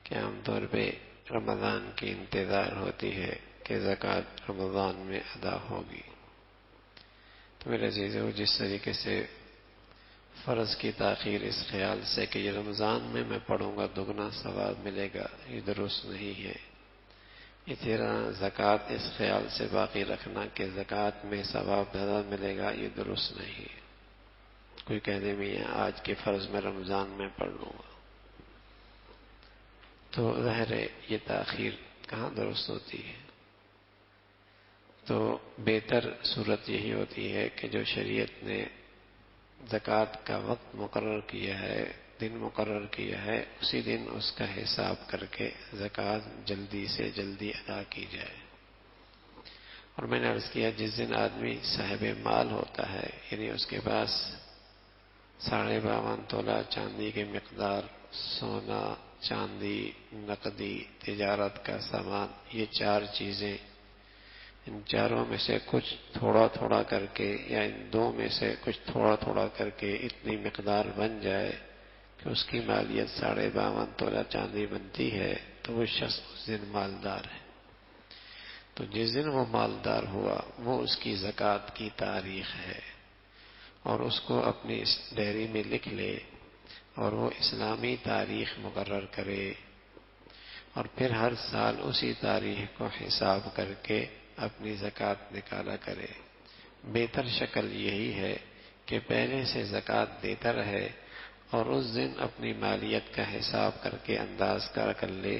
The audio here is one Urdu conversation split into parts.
کہ عام طور پہ رمضان کی انتظار ہوتی ہے کہ زکوٰۃ رمضان میں ادا ہوگی. تو میرے عزیزو، جس طریقے سے فرض کی تاخیر اس خیال سے کہ یہ رمضان میں پڑھوں گا دگنا ثواب ملے گا، یہ درست نہیں ہے. اسی طرح زکوٰۃ اس خیال سے باقی رکھنا کہ زکوٰۃ میں ثواب زیادہ ملے گا، یہ درست نہیں ہے. کوئی کہہ دے میں آج کے فرض میں رمضان میں پڑھ لوں گا، تو ظاہر ہے یہ تاخیر کہاں درست ہوتی ہے. تو بہتر صورت یہی ہوتی ہے کہ جو شریعت نے زکوٰۃ کا وقت مقرر کیا ہے، دن مقرر کیا ہے، اسی دن اس کا حساب کر کے زکوٰۃ جلدی سے جلدی ادا کی جائے. اور میں نے عرض کیا جس دن آدمی صاحب مال ہوتا ہے، یعنی اس کے پاس 52.5 تولہ چاندی کی مقدار، سونا، چاندی، نقدی، تجارت کا سامان، یہ 4 چیزیں، ان چاروں میں سے کچھ تھوڑا تھوڑا کر کے یا ان 2 میں سے کچھ تھوڑا تھوڑا کر کے اتنی مقدار بن جائے کہ اس کی مالیت 52.5 تولہ چاندی بنتی ہے، تو وہ شخص اس دن مالدار ہے. تو جس دن وہ مالدار ہوا وہ اس کی زکوٰۃ کی تاریخ ہے، اور اس کو اپنی اس ڈائری میں لکھ لے اور وہ اسلامی تاریخ مقرر کرے، اور پھر ہر سال اسی تاریخ کو حساب کر کے اپنی زکوٰۃ نکالا کرے. بہتر شکل یہی ہے کہ پہلے سے زکوٰۃ دیتا رہے اور اس دن اپنی مالیت کا حساب کر کے انداز کر لے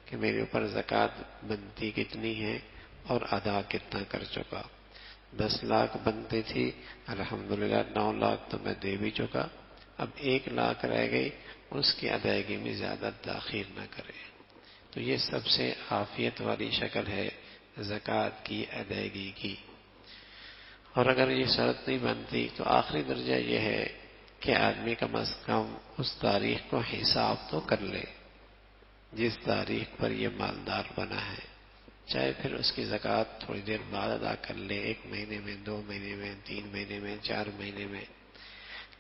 کہ میرے اوپر زکوٰۃ بنتی کتنی ہے اور ادا کتنا کر چکا. 10 لاکھ بنتی تھی، الحمدللہ 9 لاکھ تو میں دے بھی چکا، اب 1 لاکھ رہ گئی، اس کی ادائیگی میں زیادہ تاخیر نہ کرے. تو یہ سب سے عافیت والی شکل ہے زکوٰۃ کی ادائیگی کی. اور اگر یہ شرط نہیں بنتی تو آخری درجہ یہ ہے کہ آدمی کم از کم اس تاریخ کو حساب تو کر لے جس تاریخ پر یہ مالدار بنا ہے، چاہے پھر اس کی زکوٰۃ تھوڑی دیر بعد ادا کر لے، 1 مہینے میں، 2 مہینے میں، 3 مہینے میں، 4 مہینے میں،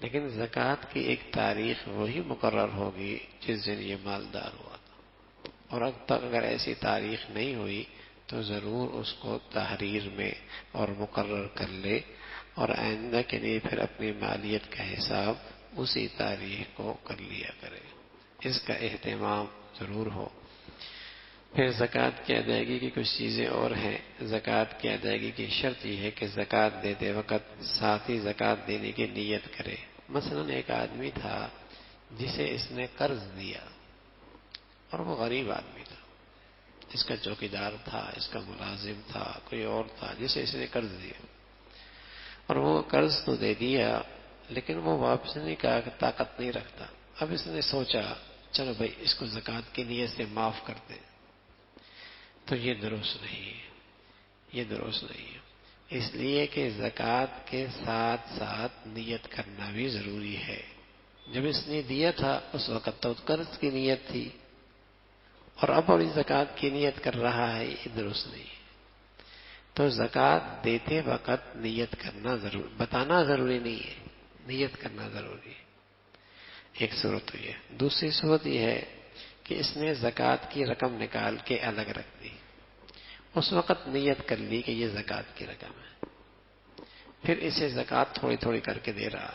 لیکن زکوٰۃ کی ایک تاریخ وہی مقرر ہوگی جس دن یہ مالدار ہوا تھا. اور اب تک اگر ایسی تاریخ نہیں ہوئی تو ضرور اس کو تحریر میں اور مقرر کر لے، اور آئندہ کے لیے پھر اپنی مالیت کا حساب اسی تاریخ کو کر لیا کرے. اس کا اہتمام ضرور ہو. پھر زکوٰۃ کی ادائیگی کی کچھ چیزیں اور ہیں. زکوٰۃ کی ادائیگی کی شرط یہ ہے کہ زکوٰۃ دیتے وقت ساتھ ہی زکوٰۃ دینے کی نیت کرے. مثلا ایک آدمی تھا جسے اس نے قرض دیا، اور وہ غریب آدمی تھا، اس کا چوکیدار تھا، اس کا ملازم تھا، کوئی اور تھا جسے اس نے قرض دیا، اور وہ قرض تو دے دیا لیکن وہ واپس نہیں کا طاقت نہیں رکھتا. اب اس نے سوچا چلو بھائی اس کو زکوٰۃ کی نیت سے معاف کر دیں. تو یہ درست نہیں ہے، یہ درست نہیں ہے. اس لیے کہ زکوٰۃ کے ساتھ ساتھ نیت کرنا بھی ضروری ہے. جب اس نے دیا تھا اس وقت تو قرض کی نیت تھی، اور اب بڑی زکوٰۃ کی نیت کر رہا ہے، یہ درست نہیں ہے. تو زکوٰۃ دیتے وقت نیت کرنا ضرور، بتانا ضروری نہیں ہے، نیت کرنا ضروری ہے. ایک صورت تو یہ. دوسری صورت یہ ہے کہ اس نے زکوٰۃ کی رقم نکال کے الگ رکھ دی، اس وقت نیت کر لی کہ یہ زکوٰۃ کی رقم ہے، پھر اسے زکوٰۃ تھوڑی تھوڑی کر کے دے رہا.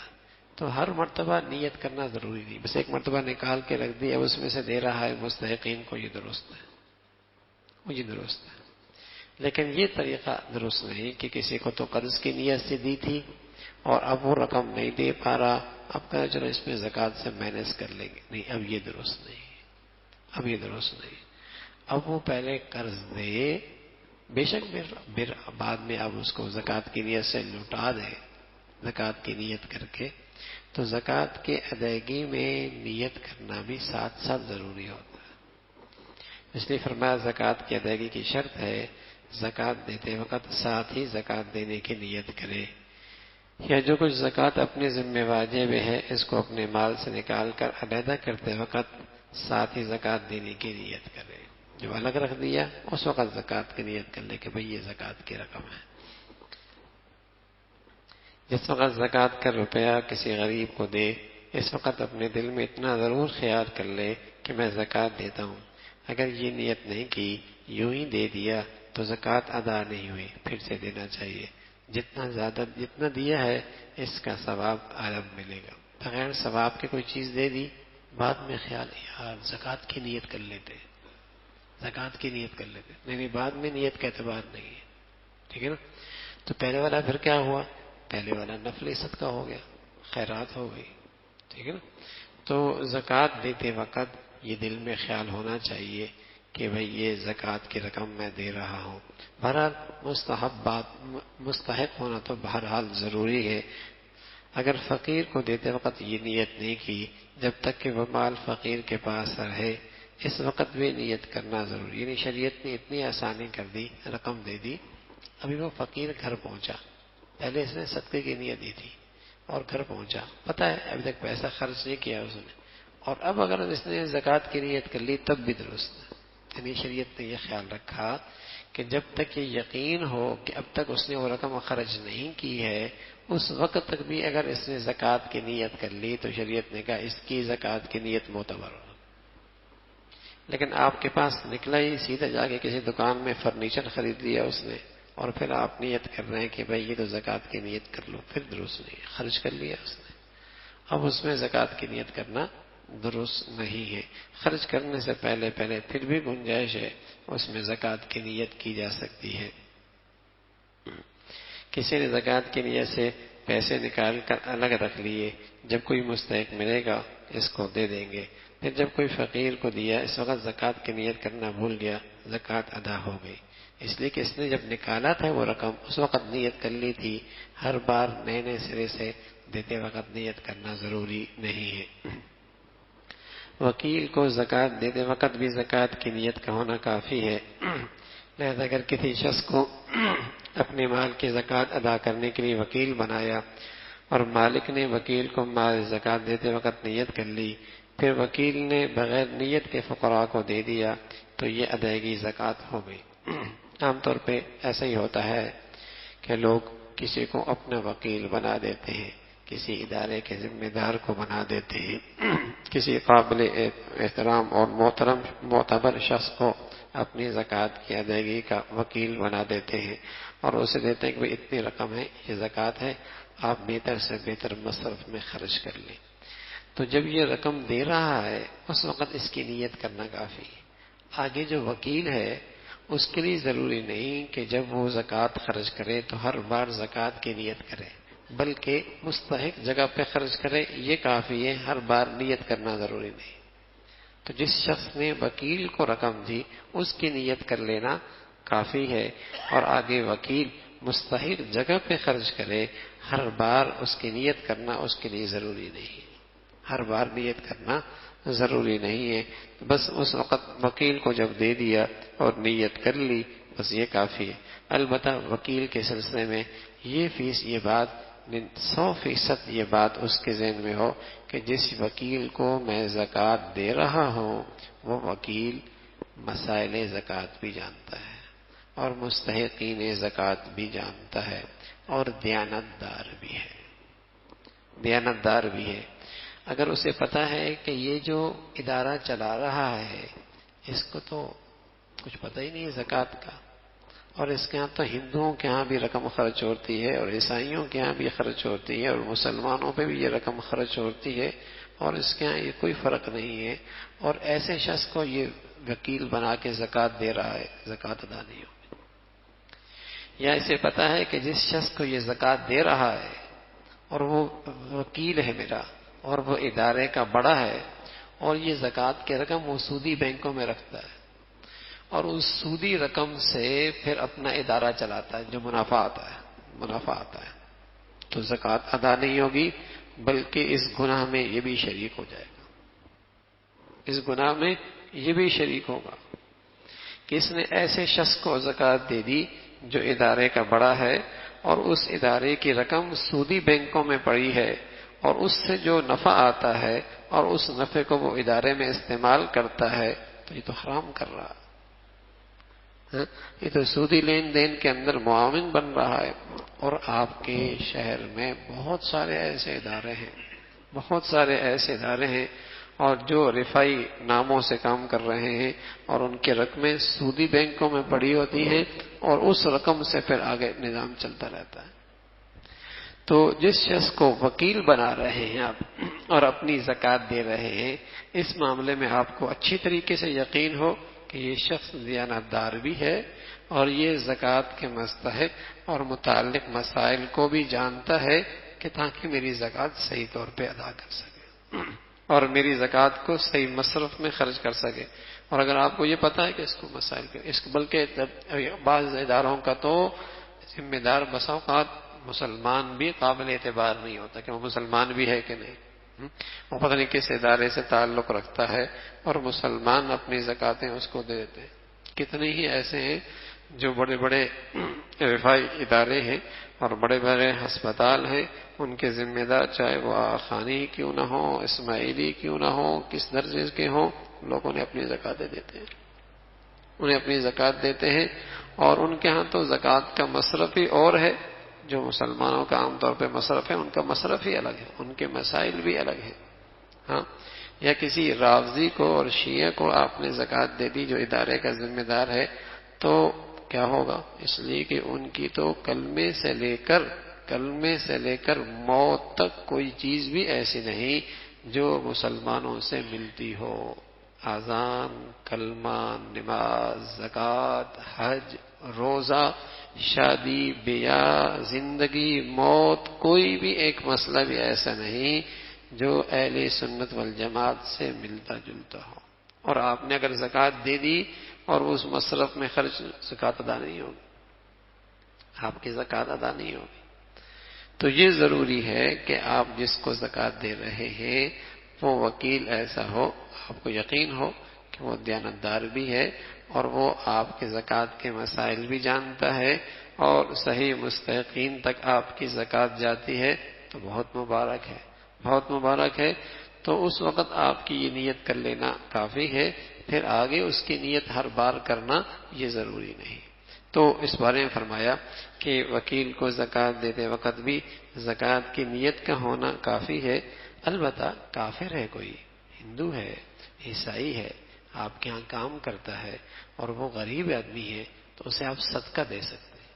تو ہر مرتبہ نیت کرنا ضروری نہیں، بس ایک مرتبہ نکال کے رکھ دی، اب اس میں سے دے رہا ہے مستحقین کو، یہ درست ہے، مجھے درست ہے. لیکن یہ طریقہ درست نہیں کہ کسی کو تو قرض کی نیت سے دی تھی اور اب وہ رقم نہیں دے پا رہا، اب کہا چلو اس میں زکوٰۃ سے مائنس کر لیں گے. نہیں، اب یہ درست نہیں، اب یہ درست نہیں. اب وہ پہلے قرض دے، بے شک پھر بعد میں اب اس کو زکوٰۃ کی نیت سے لوٹا دے، زکوٰۃ کی نیت کر کے. تو زکوٰۃ کی ادائیگی میں نیت کرنا بھی ساتھ ساتھ ضروری ہوتا ہے. اس لیے فرمایا زکوٰۃ کی ادائیگی کی شرط ہے زکوٰۃ دیتے وقت ساتھ ہی زکوٰۃ دینے کی نیت کرے، یا جو کچھ زکوٰۃ اپنے ذمہ واجب ہے اس کو اپنے مال سے نکال کر علیحدہ کرتے وقت ساتھ ہی زکوٰۃ دینے کی نیت کرے. جو الگ رکھ دیا اس وقت زکوٰۃ کی نیت کر لے کہ بھئی یہ زکوٰۃ کی رقم ہے. جس وقت زکوٰۃ کا روپیہ کسی غریب کو دے، اس وقت اپنے دل میں اتنا ضرور خیال کر لے کہ میں زکوٰۃ دیتا ہوں. اگر یہ نیت نہیں کی، یوں ہی دے دیا تو زکوٰۃ ادا نہیں ہوئی، پھر سے دینا چاہیے۔ جتنا دیا ہے اس کا ثواب عالم ملے گا۔ بغیر ثواب کے کوئی چیز دے دی، بعد میں خیال یار زکوٰۃ کی نیت کر لیتے، زکوٰۃ کی نیت کر لیتے، نہیں بعد میں نیت کا اعتبار نہیں ہے، ٹھیک ہے نا؟ تو پہلے والا پھر کیا ہوا؟ پہلے والا نفل صدقہ ہو گیا، خیرات ہو گئی، ٹھیک ہے نا؟ تو زکوٰۃ دیتے وقت یہ دل میں خیال ہونا چاہیے کہ بھئی یہ زکوٰۃ کی رقم میں دے رہا ہوں۔ بہرحال مستحق ہونا تو بہرحال ضروری ہے۔ اگر فقیر کو دیتے وقت یہ نیت نہیں کی، جب تک کہ وہ مال فقیر کے پاس رہے اس وقت بھی نیت کرنا ضروری، یعنی شریعت نے اتنی آسانی کر دی، رقم دے دی، ابھی وہ فقیر گھر پہنچا، پہلے اس نے صدقے کی نیت دی تھی اور گھر پہنچا، پتہ ہے ابھی تک پیسہ خرچ نہیں کیا اس نے، اور اب اگر اس نے زکوٰۃ کی نیت کر لی تب بھی درست ہے۔ یعنی شریعت نے یہ خیال رکھا کہ جب تک یہ یقین ہو کہ اب تک اس نے وہ رقم خرچ نہیں کی ہے، اس وقت تک بھی اگر اس نے زکوٰۃ کی نیت کر لی تو شریعت نے کہا اس کی زکوٰۃ کی نیت معتبر ہو۔ لیکن آپ کے پاس نکلا ہی، سیدھا جا کے کسی دکان میں فرنیچر خرید لیا اس نے، اور پھر آپ نیت کر رہے ہیں کہ بھئی یہ تو زکوٰۃ کی نیت کر لو، پھر درست نہیں، خرچ کر لیا اس نے، اب اس میں زکوٰۃ کی نیت کرنا درست نہیں ہے۔ خرچ کرنے سے پہلے پھر بھی گنجائش ہے، اس میں زکوٰۃ کی نیت کی جا سکتی ہے۔ کسی نے زکوٰۃ کی نیت سے پیسے نکال کر الگ رکھ لیے، جب کوئی مستحق ملے گا اس کو دے دیں گے، پھر جب کوئی فقیر کو دیا اس وقت زکوٰۃ کی نیت کرنا بھول گیا، زکوٰۃ ادا ہو گئی، اس لیے کہ اس نے جب نکالا تھا وہ رقم اس وقت نیت کر لی تھی، ہر بار نئے سرے سے دیتے وقت نیت کرنا ضروری نہیں ہے۔ وکیل کو زکوٰۃ دیتے وقت بھی زکوٰۃ کی نیت کا ہونا کافی ہے، لہذا اگر کسی شخص کو اپنے مال کی زکوٰۃ ادا کرنے کے لیے وکیل بنایا اور مالک نے وکیل کو مال زکوٰۃ دیتے وقت نیت کر لی، پھر وکیل نے بغیر نیت کے فقراء کو دے دیا تو یہ ادائیگی زکوٰۃ ہو گئی۔ عام طور پہ ایسا ہی ہوتا ہے کہ لوگ کسی کو اپنا وکیل بنا دیتے ہیں، کسی ادارے کے ذمہ دار کو بنا دیتے ہیں، کسی قابل احترام اور معتبر شخص کو اپنی زکوٰۃ کی ادائیگی کا وکیل بنا دیتے ہیں اور اسے دیتے ہیں کہ اتنی رقم ہے، یہ زکوٰۃ ہے، آپ بہتر سے بہتر مصرف میں خرچ کر لیں۔ تو جب یہ رقم دے رہا ہے اس وقت اس کی نیت کرنا کافی ہے۔ آگے جو وکیل ہے اس کے لیے ضروری نہیں کہ جب وہ زکوٰۃ خرچ کرے تو ہر بار زکوٰۃ کی نیت کرے، بلکہ مستحق جگہ پہ خرچ کرے یہ کافی ہے، ہر بار نیت کرنا ضروری نہیں۔ تو جس شخص نے وکیل کو رقم دی اس کی نیت کر لینا کافی ہے، اور آگے وکیل مستحق جگہ پہ خرچ کرے، ہر بار اس کی نیت کرنا اس کے لیے ضروری نہیں ہے، ہر بار نیت کرنا ضروری نہیں ہے، بس اس وقت وکیل کو جب دے دیا اور نیت کر لی بس یہ کافی ہے۔ البتہ وکیل کے سلسلے میں یہ بات 100% یہ بات اس کے ذہن میں ہو کہ جس وکیل کو میں زکوٰۃ دے رہا ہوں وہ وکیل مسائل زکوٰۃ بھی جانتا ہے اور مستحقین زکوٰۃ بھی جانتا ہے اور دیانتدار بھی ہے۔ اگر اسے پتہ ہے کہ یہ جو ادارہ چلا رہا ہے اس کو تو کچھ پتہ ہی نہیں ہے زکوٰۃ کا، اور اس کے ہاں تو ہندوؤں کے ہاں بھی رقم خرچ ہوتی ہے اور عیسائیوں کے ہاں بھی خرچ ہوتی ہے اور مسلمانوں پہ بھی یہ رقم خرچ ہوتی ہے، اور اس کے ہاں یہ کوئی فرق نہیں ہے، اور ایسے شخص کو یہ وکیل بنا کے زکوٰۃ دے رہا ہے، زکوٰۃ ادا نہیں ہوگی۔ یا اسے پتہ ہے کہ جس شخص کو یہ زکوٰۃ دے رہا ہے اور وہ وکیل ہے میرا اور وہ ادارے کا بڑا ہے، اور یہ زکوٰۃ کی رقم وہ سودی بینکوں میں رکھتا ہے اور اس سودی رقم سے پھر اپنا ادارہ چلاتا ہے، جو منافع آتا ہے تو زکوٰۃ ادا نہیں ہوگی، بلکہ اس گناہ میں یہ بھی شریک ہو جائے گا، اس گناہ میں یہ بھی شریک ہوگا کہ اس نے ایسے شخص کو زکوٰۃ دے دی جو ادارے کا بڑا ہے اور اس ادارے کی رقم سودی بینکوں میں پڑی ہے، اور اس سے جو نفع آتا ہے اور اس نفع کو وہ ادارے میں استعمال کرتا ہے تو یہ تو حرام کر رہا ہے، یہ تو سودی لین دین کے اندر معاون بن رہا ہے۔ اور آپ کے شہر میں بہت سارے ایسے ادارے ہیں اور جو رفائی ناموں سے کام کر رہے ہیں اور ان کی رقمیں سودی بینکوں میں پڑی ہوتی ہیں اور اس رقم سے پھر آگے نظام چلتا رہتا ہے. تو جس شخص کو وکیل بنا رہے ہیں آپ اور اپنی زکوٰۃ دے رہے ہیں، اس معاملے میں آپ کو اچھی طریقے سے یقین ہو کہ یہ شخص دیانت دار بھی ہے اور یہ زکوٰۃ کے مستحق اور متعلق مسائل کو بھی جانتا ہے کہ تاکہ میری زکوٰۃ صحیح طور پہ ادا کر سکے اور میری زکوٰۃ کو صحیح مصرف میں خرچ کر سکے. اور اگر آپ کو یہ پتا ہے کہ اس کو مسائل بلکہ بعض اداروں کا تو ذمہ دار بسا اوقات مسلمان بھی قابل اعتبار نہیں ہوتا کہ وہ مسلمان بھی ہے کہ نہیں. وہ پتہ نہیں کس ادارے سے تعلق رکھتا ہے اور مسلمان اپنی زکاتیں اس کو دے دیتے ہیں. کتنے ہی ایسے ہیں جو بڑے بڑے رفائی ادارے ہیں اور بڑے بڑے ہسپتال ہیں، ان کے ذمہ دار چاہے وہ خانی کیوں نہ ہو، اسماعیلی کیوں نہ ہو، کس درجے کے ہوں، لوگوں نے اپنی زکاتیں دیتے ہیں، انہیں اپنی زکات دیتے ہیں. اور ان کے ہاں تو زکات کا مصرف ہی اور ہے. جو مسلمانوں کا عام طور پہ مصرف ہے ان کا مصرف ہی الگ ہے، ان کے مسائل بھی الگ ہیں. ہاں، یا کسی رافضی کو اور شیعہ کو آپ نے زکات دے دی جو ادارے کا ذمہ دار ہے، تو کیا ہوگا؟ اس لیے کہ ان کی تو کلمے سے لے کر موت تک کوئی چیز بھی ایسی نہیں جو مسلمانوں سے ملتی ہو. اذان، کلمہ، نماز، زکوٰۃ، حج، روزہ، شادی، بیاہ، زندگی، موت، کوئی بھی ایک مسئلہ بھی ایسا نہیں جو اہل سنت والجماعت سے ملتا جلتا ہو. اور آپ نے اگر زکوٰۃ دے دی اور اس مصرف میں خرچ، زکوٰۃ ادا نہیں ہوگی، آپ کی زکوٰۃ ادا نہیں ہوگی. تو یہ ضروری ہے کہ آپ جس کو زکوٰۃ دے رہے ہیں وہ وکیل ایسا ہو، آپ کو یقین ہو کہ وہ دیانتدار بھی ہے اور وہ آپ کے زکوٰۃ کے مسائل بھی جانتا ہے اور صحیح مستحقین تک آپ کی زکوٰۃ جاتی ہے، تو بہت مبارک ہے، بہت مبارک ہے. تو اس وقت آپ کی یہ نیت کر لینا کافی ہے، پھر آگے اس کی نیت ہر بار کرنا یہ ضروری نہیں. تو اس بارے میں فرمایا کہ وکیل کو زکوٰۃ دیتے وقت بھی زکوٰۃ کی نیت کا ہونا کافی ہے. البتہ کافر ہے، کوئی ہندو ہے، عیسائی ہے، آپ کے ہاں کام کرتا ہے اور وہ غریب آدمی ہے، تو اسے آپ صدقہ دے سکتے ہیں،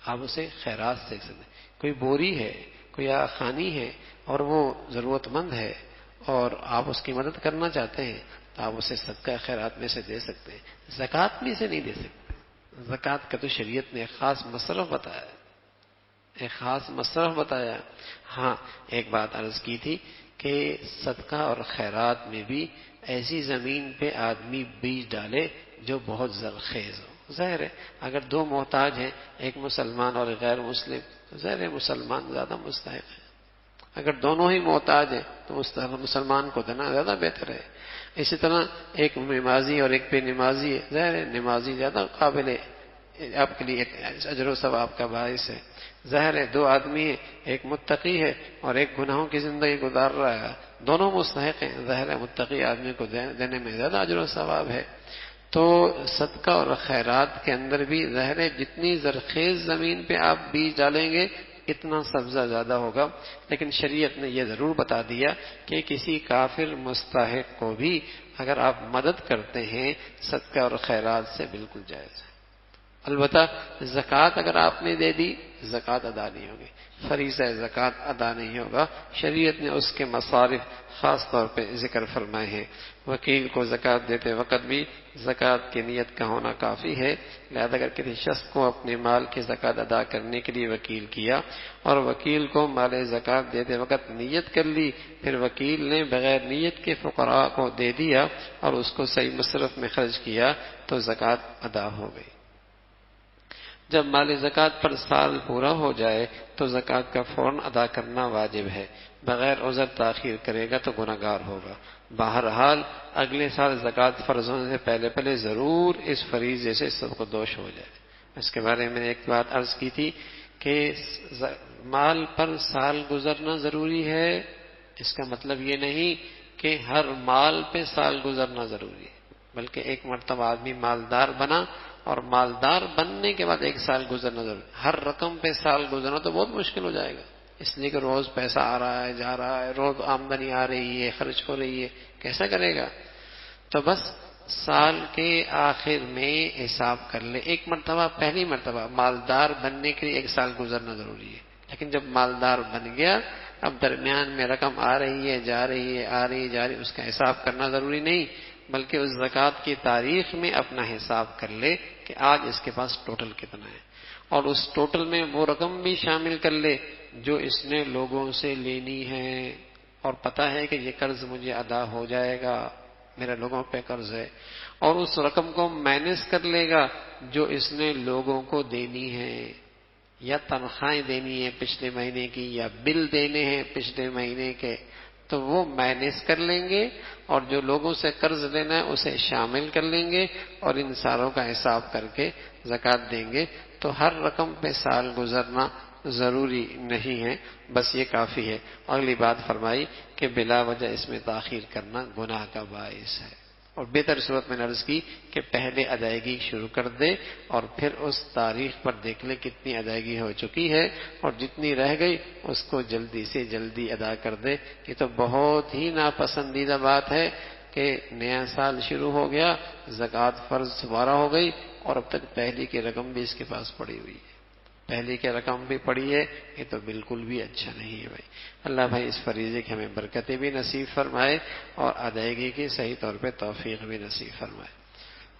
آپ اسے خیرات دے سکتے ہیں. کوئی بوری ہے، کوئی خانی ہے اور وہ ضرورت مند ہے اور آپ اس کی مدد کرنا چاہتے ہیں تو آپ اسے صدقہ خیرات میں سے دے سکتے ہیں، زکوٰۃ میں سے نہیں دے سکتے. زکوٰۃ کا تو شریعت نے ایک خاص مصرف بتایا ہے، ایک خاص مصرف بتایا. ہاں، ایک بات عرض کی تھی کہ صدقہ اور خیرات میں بھی ایسی زمین پہ آدمی بیج ڈالے جو بہت زرخیز ہو. ظاہر ہے اگر دو محتاج ہیں، ایک مسلمان اور غیر مسلم، تو ظاہر ہے مسلمان زیادہ مستحق ہے. اگر دونوں ہی محتاج ہیں تو مسلمان کو دینا زیادہ بہتر ہے. اسی طرح ایک نمازی اور ایک بے نمازی ہے، ظاہر ہے نمازی زیادہ قابل ہے، آپ کے لیے ایک اجر و ثواب کا باعث ہے. ظاہر ہے دو آدمی ہیں، ایک متقی ہے اور ایک گناہوں کی زندگی گزار رہا ہے، دونوں مستحق ہیں، ظاہر ہے متقی آدمی کو دینے میں زیادہ اجر و ثواب ہے. تو صدقہ اور خیرات کے اندر بھی ظاہر ہے جتنی زرخیز زمین پہ آپ بیج ڈالیں گے اتنا سبزہ زیادہ ہوگا. لیکن شریعت نے یہ ضرور بتا دیا کہ کسی کافر مستحق کو بھی اگر آپ مدد کرتے ہیں صدقہ اور خیرات سے بالکل جائز ہے. البتہ زکوٰۃ اگر آپ نے دے دی، زکوٰۃ ادا نہیں ہوگی، فریضہ زکوٰۃ ادا نہیں ہوگا. شریعت نے اس کے مصارف خاص طور پہ ذکر فرمائے ہیں. وکیل کو زکوٰۃ دیتے وقت بھی زکوٰۃ کی نیت کا ہونا کافی ہے. لہذا اگر کسی شخص کو اپنے مال کی زکوٰۃ ادا کرنے کے لیے وکیل کیا اور وکیل کو مال زکوٰۃ دیتے وقت نیت کر لی، پھر وکیل نے بغیر نیت کے فقراء کو دے دیا اور اس کو صحیح مصرف میں خرچ کیا تو زکوٰۃ ادا ہو گئی. جب مال زکوٰۃ پر سال پورا ہو جائے تو زکوٰۃ کا فوراً ادا کرنا واجب ہے. بغیر عذر تاخیر کرے گا تو گنہگار ہوگا. بہرحال اگلے سال زکوٰۃ فرض ہونے سے پہلے ضرور اس فریضے سے سب کو دوش ہو جائے. اس کے بارے میں ایک بات عرض کی تھی کہ مال پر سال گزرنا ضروری ہے. اس کا مطلب یہ نہیں کہ ہر مال پہ سال گزرنا ضروری ہے، بلکہ ایک مرتبہ آدمی مالدار بنا اور مالدار بننے کے بعد ایک سال گزرنا ضروری. ہر رقم پہ سال گزرنا تو بہت مشکل ہو جائے گا. اس لیے کہ روز پیسہ آ رہا ہے جا رہا ہے، روز آمدنی آ رہی ہے خرچ ہو رہی ہے، کیسا کرے گا؟ تو بس سال کے آخر میں حساب کر لے. ایک مرتبہ، پہلی مرتبہ مالدار بننے کے لیے 1 سال گزرنا ضروری ہے، لیکن جب مالدار بن گیا اب درمیان میں رقم آ رہی ہے جا رہی ہے آ رہی ہے جا رہی ہے، اس کا حساب کرنا ضروری نہیں، بلکہ اس زکوٰۃ کی تاریخ میں اپنا حساب کر لے کہ آج اس کے پاس ٹوٹل کتنا ہے، اور اس ٹوٹل میں وہ رقم بھی شامل کر لے جو اس نے لوگوں سے لینی ہے، اور پتہ ہے کہ یہ قرض مجھے ادا ہو جائے گا، میرا لوگوں پہ قرض ہے، اور اس رقم کو مائنس کر لے گا جو اس نے لوگوں کو دینی ہے، یا تنخواہیں دینی ہے پچھلے مہینے کی، یا بل دینے ہیں پچھلے مہینے کے، تو وہ مائنس کر لیں گے، اور جو لوگوں سے قرض لینا ہے اسے شامل کر لیں گے، اور ان ساروں کا حساب کر کے زکوٰۃ دیں گے. تو ہر رقم پہ سال گزرنا ضروری نہیں ہے، بس یہ کافی ہے. اگلی بات فرمائی کہ بلا وجہ اس میں تاخیر کرنا گناہ کا باعث ہے، اور بہتر صورت میں نے عرض کی کہ پہلے ادائیگی شروع کر دے اور پھر اس تاریخ پر دیکھ لے کتنی ادائیگی ہو چکی ہے، اور جتنی رہ گئی اس کو جلدی سے جلدی ادا کر دے. یہ تو بہت ہی ناپسندیدہ بات ہے کہ نیا سال شروع ہو گیا، زکوٰۃ فرض دوبارہ ہو گئی، اور اب تک پہلی کی رقم بھی اس کے پاس پڑی ہوئی ہے، پہلی کی رقم بھی پڑی ہے. یہ تو بالکل بھی اچھا نہیں ہے بھائی. اللہ بھائی اس فریضے کی ہمیں برکتیں بھی نصیب فرمائے اور ادائیگی کی صحیح طور پہ توفیق بھی نصیب فرمائے.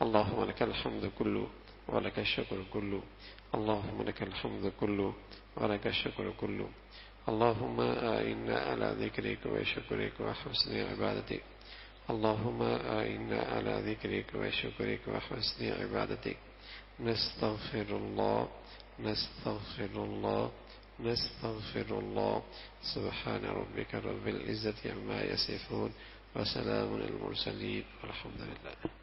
اللہم لک الحمد کلو ولک الشکر کلو، اللہم لک الحمد کلو ولک الشکر کلو، اللہم اعنا علی ذکرک و شکرک و حسن عبادتک، اللہم اعنا علی ذکرک و شکرک و حسن عبادتک. نستغفر اللہ نستغفر اللہ نستغفر اللہ. سبحان ربک رب العزة عما یصفون وسلام علی المرسلین والحمد للہ.